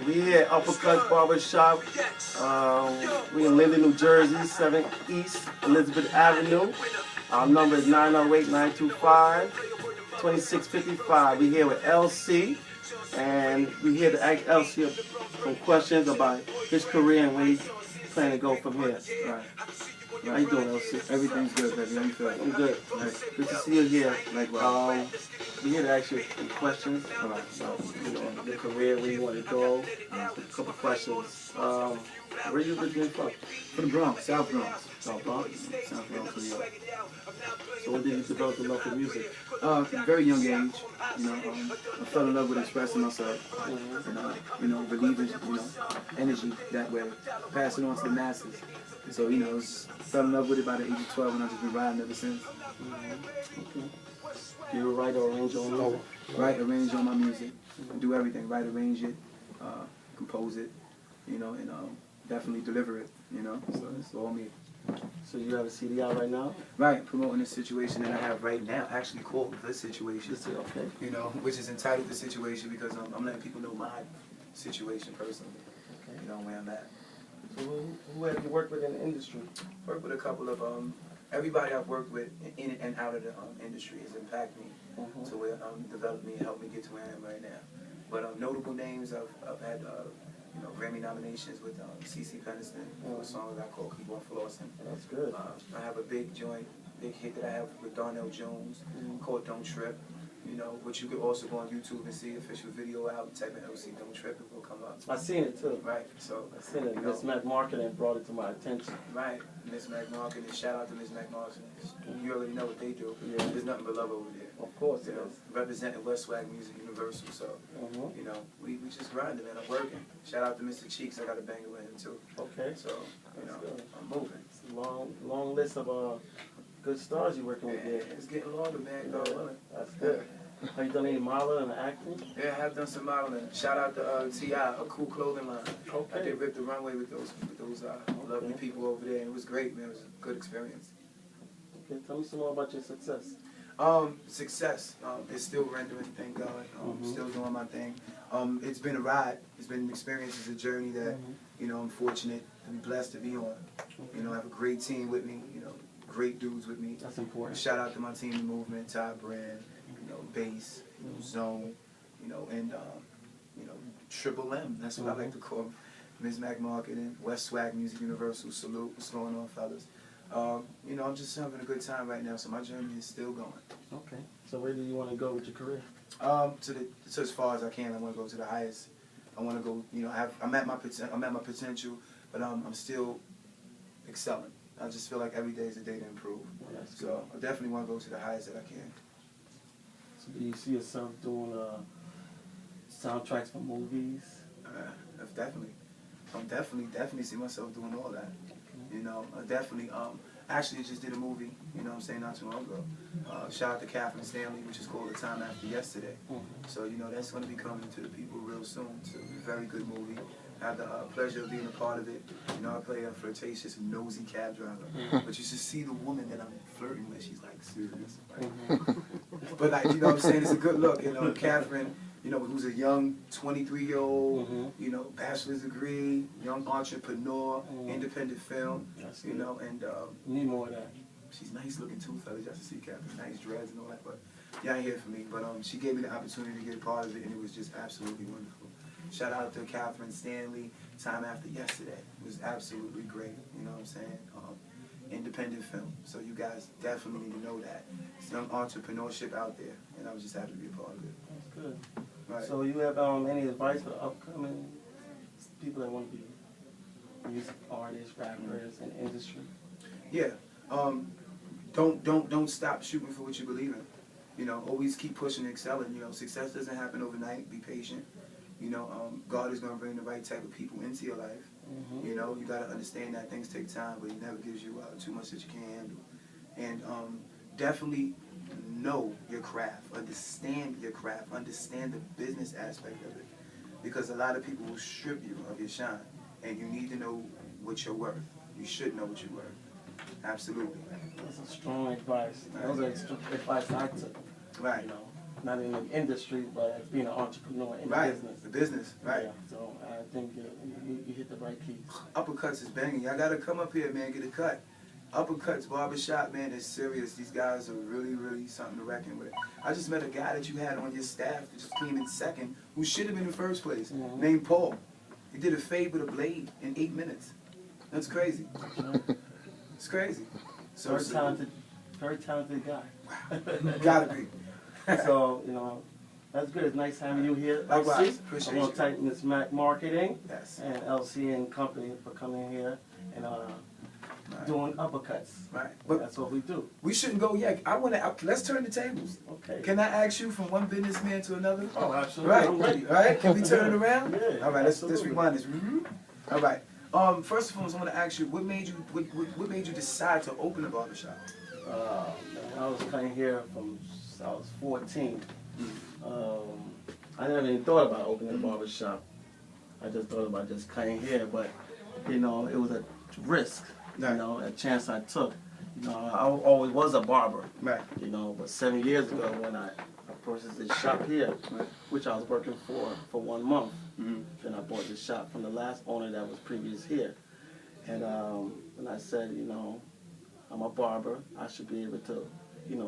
We at Uppercut Barbershop. We in Linden, New Jersey, 7 East Elizabeth Avenue. Our number is 908-925-2655. We here with LC, and we here to ask LC some questions about his career and where he's planning to go from here. Right. How you doing, LC? Everything's good, baby. How you feeling? I'm good. Nice. Good to see you here. Likewise. We here to ask you some questions about your career, where you want to go. A couple questions. Where you originally from? From the Bronx, South Bronx. South Bronx. South Bronx, New York. So when did you develop the love for music? Very young age. I fell in love with expressing myself. Relieving, energy that way, passing on to the masses. So, fell in love with it by the age of 12, and I've just been riding ever since. Okay. Do you write or arrange your own music? Write, arrange all my music. Do everything. Write, arrange it, compose it, and definitely deliver it, So it's all me. So you have a CD out right now? Right, promoting this situation that I have right now, actually called The Situation. Okay. Which is entitled The Situation because I'm letting people know my situation personally. Okay. Where I'm at. So who have you worked with in the industry? Worked with a couple of everybody I've worked with in and out of the industry has impacted me to where developed me and helped me get to where I am right now. But notable names I've had Grammy nominations with CeCe Peniston for a song that I call Keep On Flossing. That's good. I have a big hit that I have with Darnell Jones called Don't Trip. Which you could also go on YouTube and see the official video out. Type in LC Don't Trip, it will come up. I seen it too. Right, so I seen it. Miss Mac Marketing brought it to my attention. Right, Miss Mac Marketing. Shout out to Miss Mac Marketing. You already know what they do. Yeah. There's nothing but love over there. Of course, it is. Representing West Swag Music Universal. So, we just grinding, man. I'm working. Shout out to Mr. Cheeks. I got a banger with him too. Okay. So, I'm moving. It's a long list of good stars you're working with there. It's getting longer, man. God willing. That's good. Have you done any modeling and acting? Yeah, I have done some modeling. Shout out to T.I., a cool clothing line. Okay. I did Rip the Runway with those lovely people over there, and it was great, man. It was a good experience. Okay, tell me some more about your success. Success is still rendering, thank God. Still doing my thing. It's been a ride. It's been an experience. It's a journey that, I'm fortunate to be blessed to be on. I have a great team with me, great dudes with me. That's important. Shout out to my team, The Movement, Ty Brand, Bass, Zone, and Triple M. That's what I like to call them. Ms. Mac Marketing, West Swag Music Universal. Salute. What's going on, fellas? I'm just having a good time right now, so my journey is still going. Okay. So where do you want to go with your career? To as far as I can. I want to go to the highest. I want to go. I'm at my potential, but I'm still excelling. I just feel like every day is a day to improve. Well, so I definitely want to go to the highest that I can. So do you see yourself doing soundtracks for movies? Definitely. I'm definitely see myself doing all that. I definitely actually just did a movie, not too long ago. Shout out to Catherine Stanley, which is called The Time After Yesterday. So, that's going to be coming to the people real soon. It's a very good movie. I had the pleasure of being a part of it. I play a flirtatious, nosy cab driver. But you should see the woman that I'm flirting with. She's like serious. But it's a good look. Catherine, who's a young 23-year-old, bachelor's degree, young entrepreneur, independent film, and need more of that. She's nice looking too, fellas. Y'all should see Catherine, nice dreads and all that. But y'all ain't here for me. But she gave me the opportunity to get a part of it, and it was just absolutely wonderful. Shout out to Catherine Stanley, Time After Yesterday. It was absolutely great, independent film. So you guys definitely need to know that. It's young entrepreneurship out there, and I was just happy to be a part of it. That's good. Right. So you have any advice for upcoming people that want to be music artists, rappers, in the industry? Yeah. Don't stop shooting for what you believe in. Always keep pushing and excelling. Success doesn't happen overnight. Be patient. God is going to bring the right type of people into your life. You got to understand that things take time, but He never gives you too much that you can't handle. And definitely know your craft, understand your craft, understand the business aspect of it. Because a lot of people will strip you of your shine, and you need to know what you're worth. You should know what you're worth. Absolutely. That's a strong advice. Those are advice I took. Right. not in the industry, but as being an entrepreneur in Right. business. The business, right? Yeah, so I think you hit the right keys. Uppercuts is banging. Y'all gotta come up here, man, get a cut. Uppercuts Barbershop, man, is serious. These guys are really, really something to reckon with. I just met a guy that you had on your staff that just came in second, who should have been in first place, named Paul. He did a fade with a blade in 8 minutes. That's crazy. It's crazy. So Very talented guy. gotta be. So, that's good. It's nice having you here. Likewise. LC. Appreciate I want you. to thank Ms. Mac Marketing Yes. and LC and Company for coming here and doing uppercuts. Right. But That's what we do. we shouldn't go yet. Let's turn the tables. Okay. Can I ask you from one businessman to another? Oh, absolutely. Right. I'm ready. Right? Can we turn it around? Yeah, All right, let's absolutely. rewind this. All right. First and foremost, I want to ask you, what made you decide to open a barbershop? I was coming here from I was 14. I never even thought about opening a barbershop. I just thought about just coming here, but it was a risk, Right. a chance I took. I always was a barber, Right. but 7 years ago when I purchased this shop here, Right. which I was working for 1 month, Mm-hmm. then I bought this shop from the last owner that was previous here. And I said, I'm a barber. I should be able to,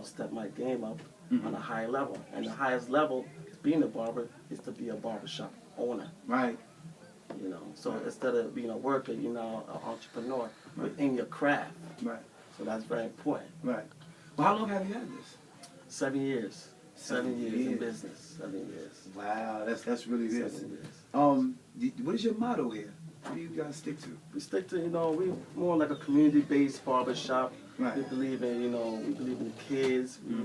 step my game up on a higher level. And the highest level, being a barber, is to be a barbershop owner. Right. So instead of being a worker, an entrepreneur within your craft. Right. So that's very important. Right. Well, how long have you had this? 7 years. 7 years in years. business. 7 years. Wow, that's really good. 7 years. What is your motto here? What do you guys stick to? We stick to, we more like a community-based barbershop. Right. We believe in, we believe in the kids. We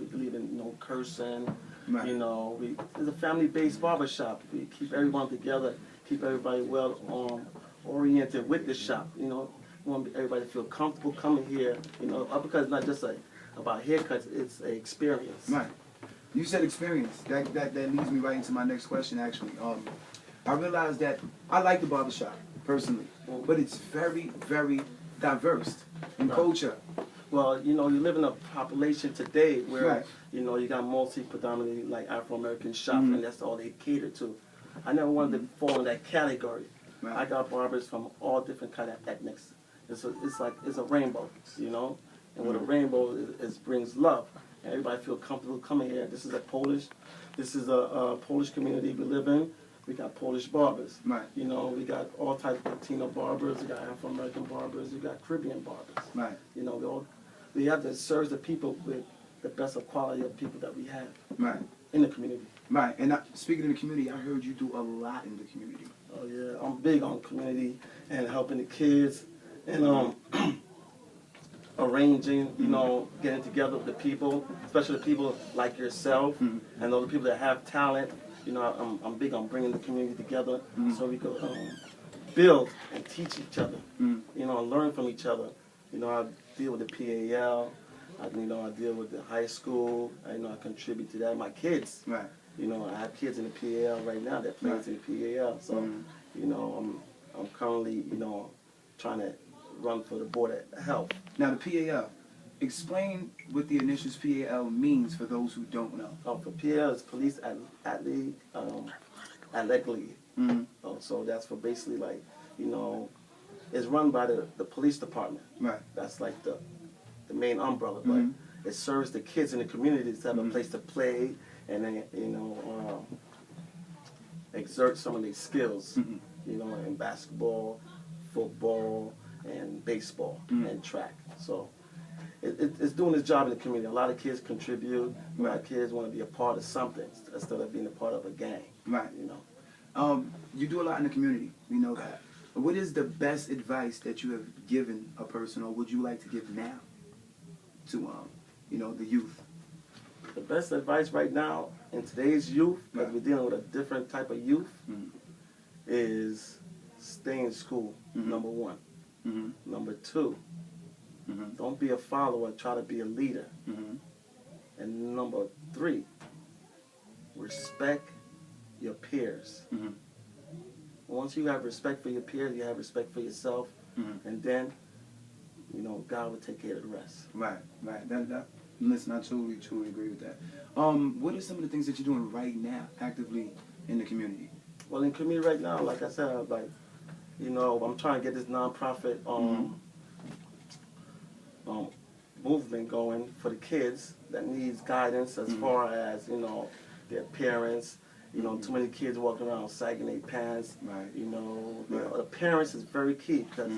believe in no cursing. Right. It's a family-based barbershop. We keep everyone together, keep everybody well oriented with the shop. We want everybody to feel comfortable coming here. Because it's not just about haircuts; it's an experience. Right. You said experience. That leads me right into my next question. Actually, I realized that I like the barbershop personally, but it's very, very diverse in Right. culture. Well, you live in a population today where, Right. you got predominantly like Afro-American shop, and that's all they cater to. I never wanted to fall in that category. Right. I got barbers from all different kind of ethnics. It's a rainbow, and with a rainbow, it brings love. And everybody feel comfortable coming here. This is a Polish community we live in. We got Polish barbers. Right. We got all types of Latino barbers. We got Afro-American barbers. We got Caribbean barbers. Right. We have to serve the people with the best of quality of people that we have Right. in the community. Right. And speaking of the community, I heard you do a lot in the community. Oh yeah, I'm big on community and helping the kids and arranging, getting together with the people, especially the people like yourself and other people that have talent. I'm big on bringing the community together so we could build and teach each other, and learn from each other. I deal with the PAL, I deal with the high school, I contribute to that. My kids, Right. I have kids in the PAL right now that plays in the PAL, so, I'm currently, trying to run for the Board of Health. Now the PAL. Explain what the initials PAL means for those who don't know. For PAL, it's Police Athletic League. So that's for basically like, it's run by the police department. Right. That's like the main umbrella, but it serves the kids in the community to have a place to play and then, exert some of their skills, in basketball, football, and baseball, and track. So it's doing its job in the community. A lot of kids contribute. A lot of kids want to be a part of something instead of being a part of a gang. Right. You do a lot in the community. We know that. What is the best advice that you have given a person, or would you like to give now to, the youth? The best advice right now in today's youth, because we're dealing with a different type of youth, is stay in school, number one. Number two, don't be a follower, try to be a leader. And number three, respect your peers. Once you have respect for your peers, you have respect for yourself, and then, God will take care of the rest. Right, right. Listen, I truly agree with that. What are some of the things that you're doing right now, actively in the community? Well, in community right now, like I said, like, you know, I'm trying to get this nonprofit movement going for the kids that needs guidance as far as, you know, their parents. You know, too many kids walking around sagging their pants. Right. You know, Right. the parents is very key because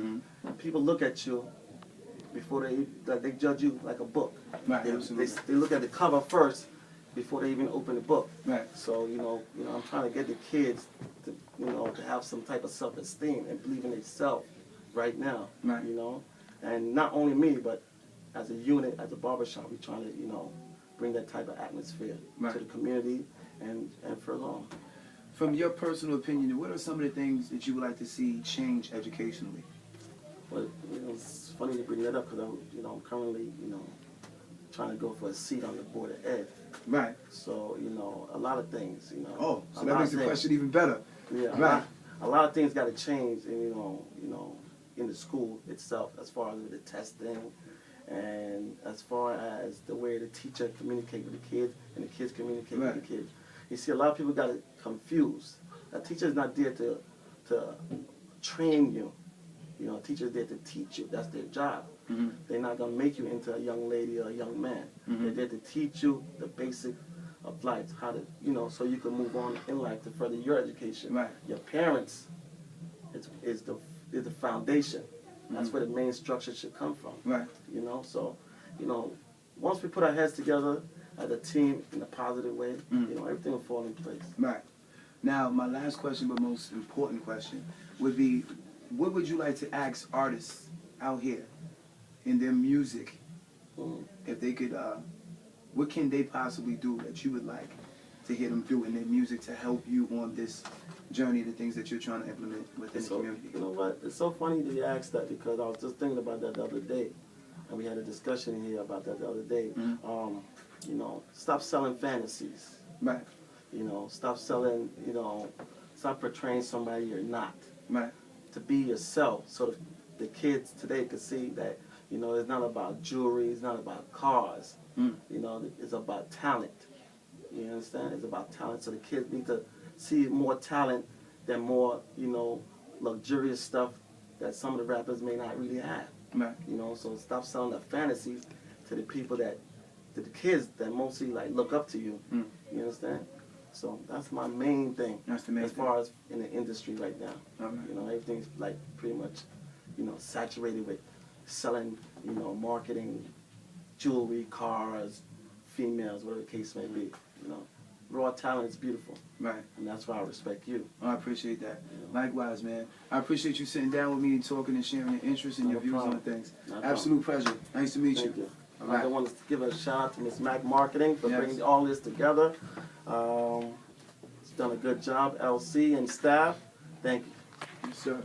people look at you before they judge you like a book. Right, They absolutely. they look at the cover first before they even open the book. Right. So you know, I'm trying to get the kids to, you know, to have some type of self-esteem and believe in themselves right now. Right. You know, and not only me, but as a unit, as a barbershop, we're trying to, you know, bring that type of atmosphere Right. to the community and for long. From your personal opinion, what are some of the things that you would like to see change educationally? But you know, it's funny to bring that up because I'm currently, you know, trying to go for a seat on the board of ed. Right. So you know, a lot of things, you know. Oh, so a that lot makes of the things. question even better. Yeah, Right. a lot of things got to change, and you know, in the school itself, as far as the testing, and as far as the way the teacher communicate with the kids and the kids communicate Right. with the kids. You see, a lot of people got it confused. A teacher is not there to train you. You know, a teacher is there to teach you. That's their job. They're not gonna make you into a young lady or a young man. They're there to teach you the basic of life, how to, you know, so you can move on in life to further your education. Right. Your parents is the foundation. That's where the main structure should come from. Right. You know, so, you know, once we put our heads together as a team in a positive way, you know, everything will fall in place. Right. Now, my last question, but most important question, would be, what would you like to ask artists out here in their music, if they could, what can they possibly do that you would like to hear them do in their music to help you on this journey, the things that you're trying to implement within the So, community? you know what? It's so funny that you asked that because I was just thinking about that the other day. And we had a discussion here about that the other day. You know, stop selling fantasies. Right. You know, stop selling, you know, stop portraying somebody you're not. Right. To be yourself so that the kids today can see that, you know, it's not about jewelry, it's not about cars. You know, it's about talent. You understand? It's about talent. So the kids need to see more talent than more, you know, luxurious stuff that some of the rappers may not really have. Right. You know, so stop selling the fantasies to the people to the kids that mostly like look up to you. You understand? So that's my main thing. That's the main as far as in the industry right now. Right. You know, everything's like pretty much, you know, saturated with selling, you know, marketing, jewelry, cars, females, whatever the case may be. You know, raw talent is beautiful. Right. And that's why I respect you. Oh, I appreciate that. Likewise, man. I appreciate you sitting down with me and talking and sharing your interests and No your views problem. on things. No Absolute pleasure. Nice to meet Thank you. you. All I right. want to give a shout out to Miss Mac Marketing for Yes. bringing all this together. It's done a good job, LC and staff. Thank you. Yes, sir.